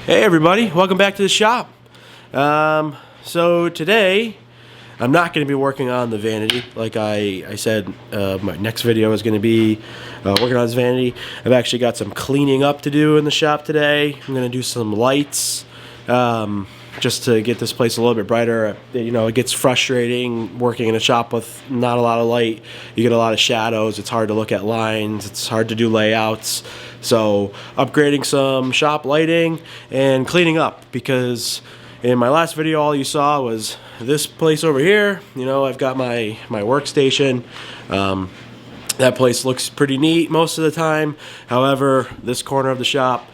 Hey everybody, welcome back to the shop. So today I'm not going to be working on the vanity like I said. My next video is going to be working on this vanity. I've actually got some cleaning up to do in the shop today. I'm going to do some lights just to get this place a little bit brighter. You know, it gets frustrating working in a shop with not a lot of light. You get a lot of shadows. It's hard to look at lines. It's hard to do layouts. So upgrading some shop lighting and cleaning up, because in my last video all you saw was this place over here. You know, I've got my workstation. That place looks pretty neat most of the time. However, this corner of the shop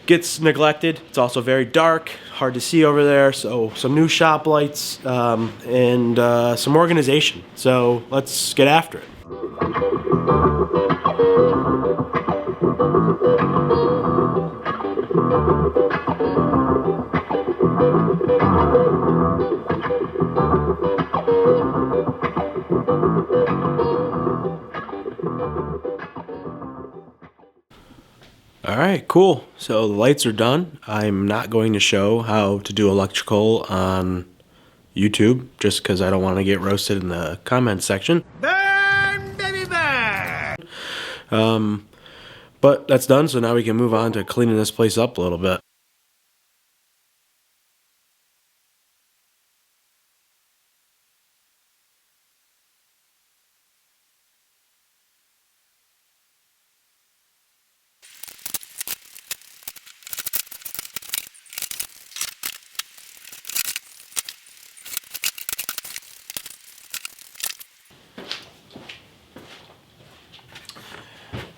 gets neglected. It's also very dark, hard to see over there. So some new shop lights and some organization. So let's get after it. Alright, cool. So the lights are done. I'm not going to show how to do electrical on YouTube just because I don't want to get roasted in the comment section. Burn, baby, burn! But that's done, so now we can move on to cleaning this place up a little bit.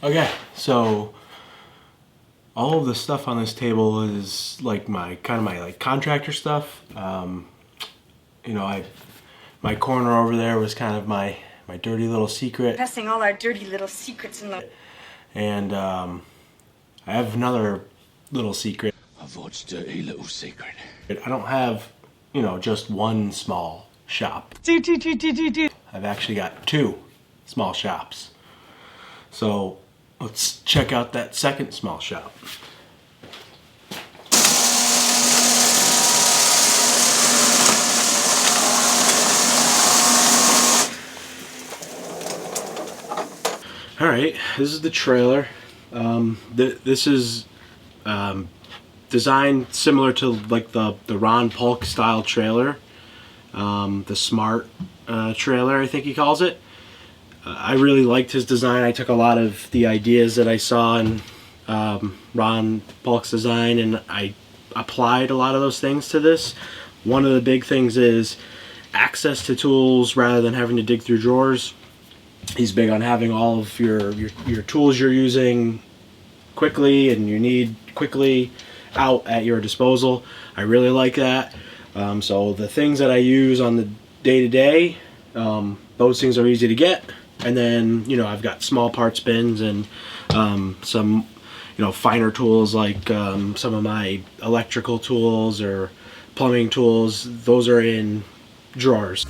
Okay, so all of the stuff on this table is like my contractor stuff. You know, my corner over there was kind of my dirty little secret. Passing all our dirty little secrets in the... And I have another little secret. What's dirty little secret? I don't have, you know, just one small shop. I've actually got two small shops. So let's check out that second small shop. Alright, this is the trailer. This is designed similar to like the Ron Polk style trailer. The Smart trailer, I think he calls it. I really liked his design. I took a lot of the ideas that I saw in Ron Polk's design and I applied a lot of those things to this. One of the big things is access to tools rather than having to dig through drawers. He's big on having all of your tools you're using quickly and you need quickly out at your disposal. I really like that. So the things that I use on the day-to-day, those things are easy to get. And then, you know, I've got small parts bins and some, you know, finer tools like some of my electrical tools or plumbing tools. Those are in drawers.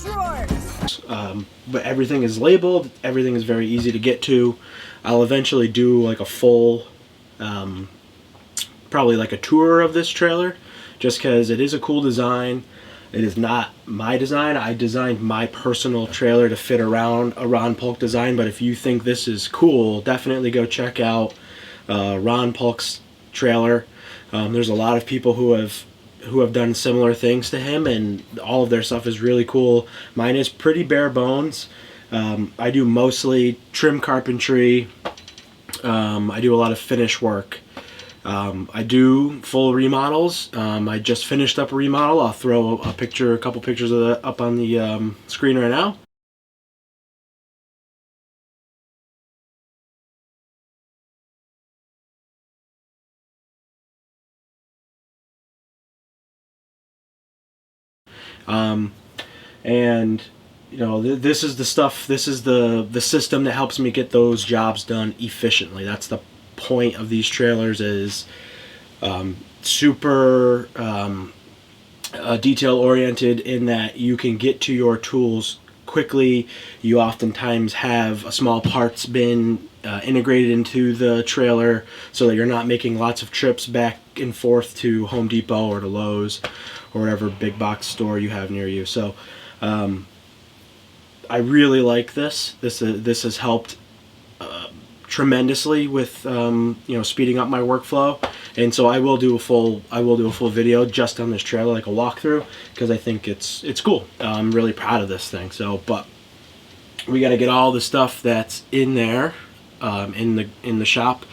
But everything is labeled. Everything is very easy to get to. I'll eventually do like a full, probably like a tour of this trailer, just because it is a cool design. It is not my design. I designed my personal trailer to fit around a Ron Polk design, but if you think this is cool, definitely go check out Ron Polk's trailer. There's a lot of people who have done similar things to him, and all of their stuff is really cool. Mine is pretty bare bones. I do mostly trim carpentry. I do a lot of finish work. I do full remodels. I just finished up a remodel. I'll throw a couple pictures of that up on the screen right now. And you know, this is the stuff. This is the system that helps me get those jobs done efficiently. That's the point of these trailers, is super detail oriented in that you can get to your tools quickly. You oftentimes have a small parts bin integrated into the trailer so that you're not making lots of trips back and forth to Home Depot or to Lowe's or whatever big box store you have near you. So I really like this. This has helped tremendously with speeding up my workflow. And so I will do a full video just on this trailer, like a walkthrough, because I think it's cool. I'm really proud of this thing. So, but we got to get all the stuff that's in there in the shop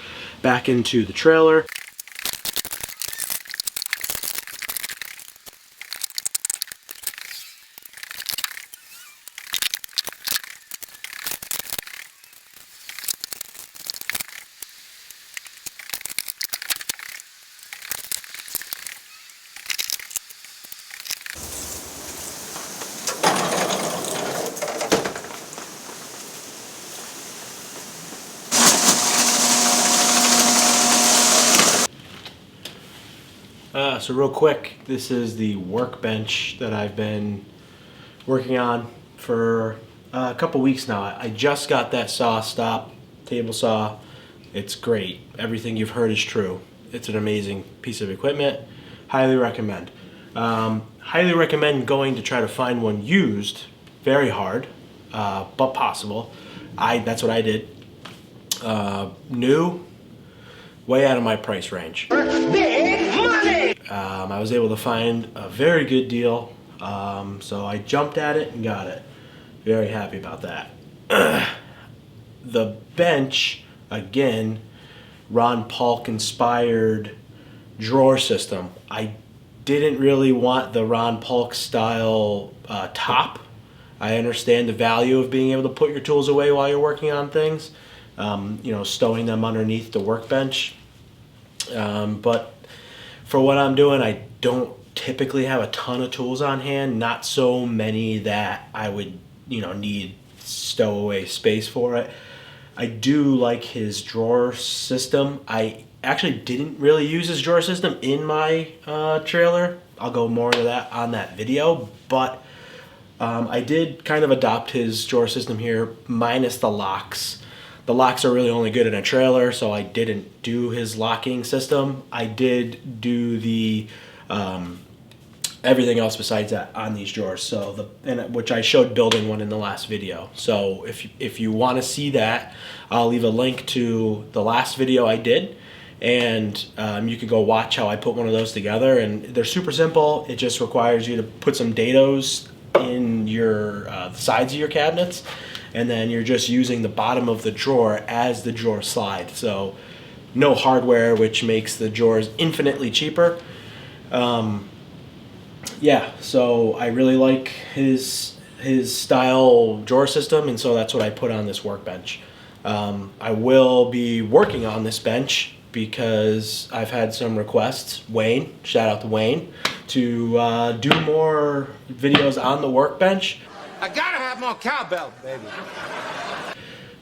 back into the trailer. So real quick, this is the workbench that I've been working on for a couple weeks now. I just got that SawStop table saw. It's great. Everything you've heard is true. It's an amazing piece of equipment. Highly recommend. Highly recommend going to try to find one used. Very hard, but possible. That's what I did. New, way out of my price range. I was able to find a very good deal, so I jumped at it and got it. Very happy about that. The bench, again, Ron Polk inspired drawer system. I didn't really want the Ron Polk style top. I understand the value of being able to put your tools away while you're working on things, stowing them underneath the workbench. But for what I'm doing, I don't typically have a ton of tools on hand, not so many that I would, need stowaway space for it. I do like his drawer system. I actually didn't really use his drawer system in my trailer. I'll go more into that on that video, but I did kind of adopt his drawer system here, minus the locks. The locks are really only good in a trailer, so I didn't do his locking system. I did do the everything else besides that on these drawers. So which I showed building one in the last video. So if you want to see that, I'll leave a link to the last video I did, and you can go watch how I put one of those together. And they're super simple. It just requires you to put some dados in your the sides of your cabinets, and then you're just using the bottom of the drawer as the drawer slide. So no hardware, which makes the drawers infinitely cheaper. Yeah, so I really like his style drawer system, and so that's what I put on this workbench. I will be working on this bench because I've had some requests. Wayne, shout out to Wayne, to do more videos on the workbench. I gotta have more cowbell, baby.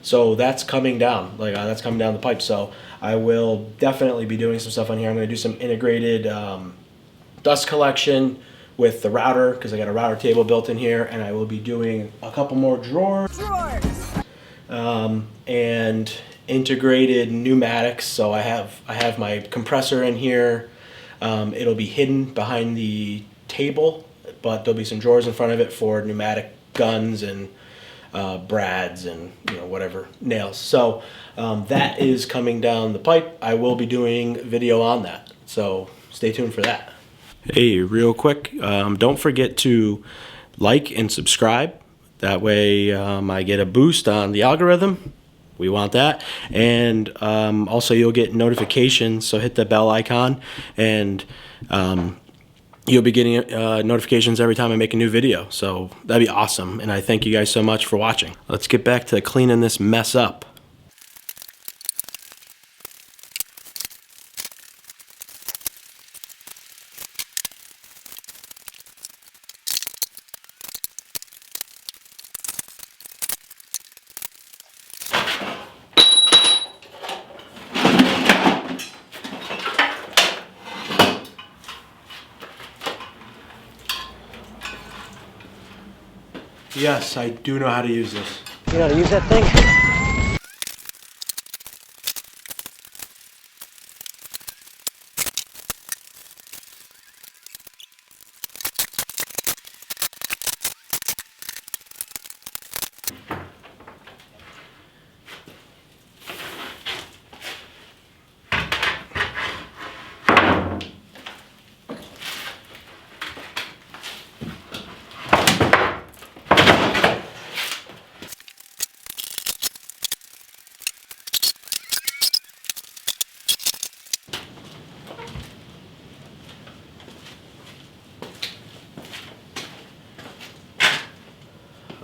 So that's coming down, that's coming down the pipe. So I will definitely be doing some stuff on here. I'm going to do some integrated dust collection with the router, because I got a router table built in here, and I will be doing a couple more drawers. And integrated pneumatics. So I have my compressor in here. It'll be hidden behind the table, but there'll be some drawers in front of it for pneumatic guns and brads and whatever nails. So that is coming down the pipe. I will be doing video on that, so stay tuned for that. Hey, real quick, don't forget to like and subscribe. That way I get a boost on the algorithm. We want that. And also you'll get notifications, so hit the bell icon, and you'll be getting notifications every time I make a new video. So that'd be awesome, and I thank you guys so much for watching. Let's get back to cleaning this mess up. Yes, I do know how to use this. You know how to use that thing?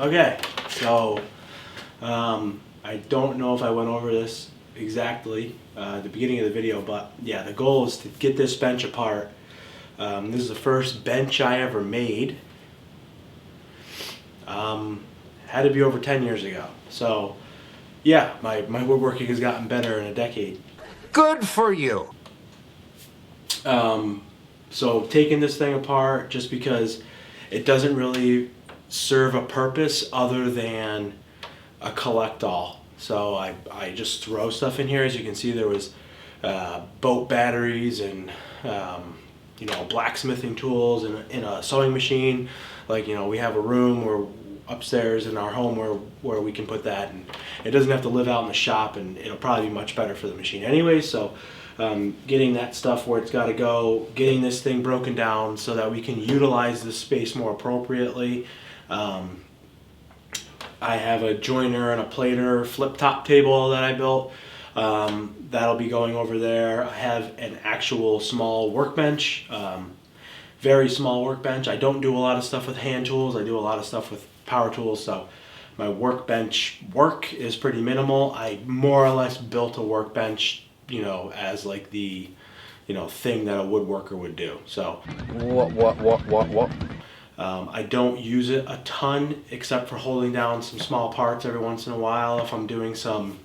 Okay, so I don't know if I went over this exactly at the beginning of the video, but yeah, the goal is to get this bench apart. This is the first bench I ever made. Had to be over 10 years ago. So yeah, my woodworking has gotten better in a decade. Good for you. So taking this thing apart just because it doesn't really serve a purpose other than a collect-all. So I just throw stuff in here. As you can see, there was boat batteries and you know, blacksmithing tools and in a sewing machine. Like, you know, we have a room where upstairs in our home where we can put that, and it doesn't have to live out in the shop, and it'll probably be much better for the machine anyway. So getting that stuff where it's got to go, getting this thing broken down so that we can utilize this space more appropriately. I have a joiner and a plater flip top table that I built. That'll be going over there. I have an actual small workbench, very small workbench. I don't do a lot of stuff with hand tools. I do a lot of stuff with power tools, so my workbench work is pretty minimal. I more or less built a workbench, you know, as like the, you know, thing that a woodworker would do. So What? I don't use it a ton except for holding down some small parts every once in a while if I'm doing some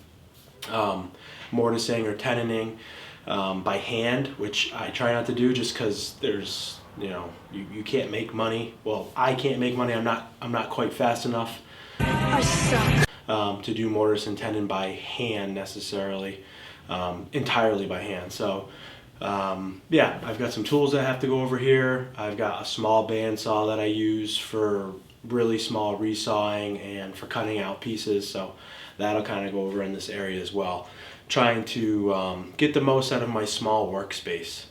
mortising or tenoning by hand, which I try not to do just because there's, you know, you can't make money. Well, I can't make money. I'm not quite fast enough to do mortise and tenon by hand necessarily, entirely by hand. So yeah, I've got some tools that have to go over here. I've got a small bandsaw that I use for really small resawing and for cutting out pieces, so that'll kind of go over in this area as well. Trying to get the most out of my small workspace.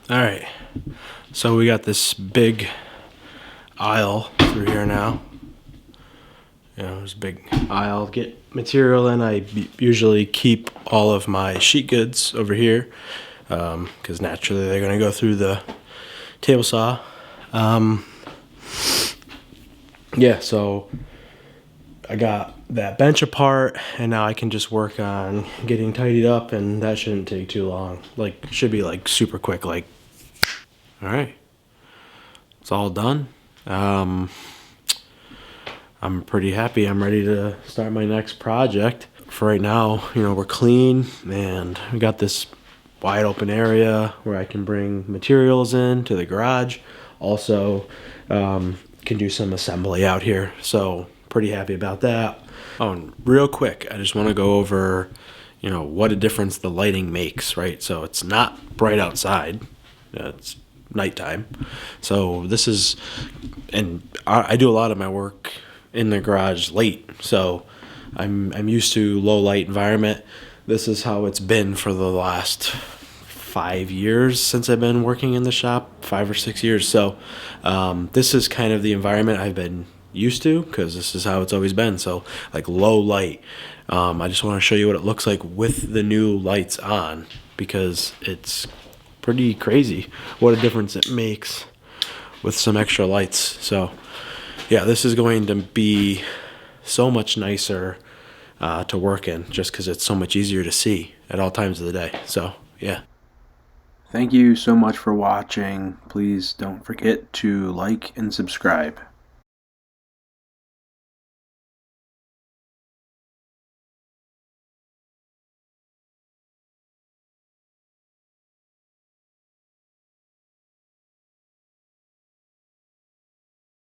All right, so we got this big aisle through here now. You know, there's a big aisle to get material in. I usually keep all of my sheet goods over here because naturally they're going to go through the table saw. Yeah, so I got that bench apart, and now I can just work on getting tidied up, and that shouldn't take too long. Like, should be like super quick. Like, all right, it's all done. I'm pretty happy. I'm ready to start my next project. For right now, you know, we're clean, and we got this wide open area where I can bring materials in to the garage. Also, can do some assembly out here. So pretty happy about that. Oh, and real quick, I just want to go over, you know, what a difference the lighting makes, right? So it's not bright outside. It's nighttime. So this is, and I do a lot of my work in the garage late. So I'm used to low light environment. This is how it's been for the last 5 years since I've been working in the shop, 5 or 6 years. So this is kind of the environment I've been used to because this is how it's always been. So like low light. I just want to show you what it looks like with the new lights on, because it's pretty crazy what a difference it makes with some extra lights. So yeah, this is going to be so much nicer to work in just because it's so much easier to see at all times of the day. So yeah. Thank you so much for watching. Please don't forget to like and subscribe.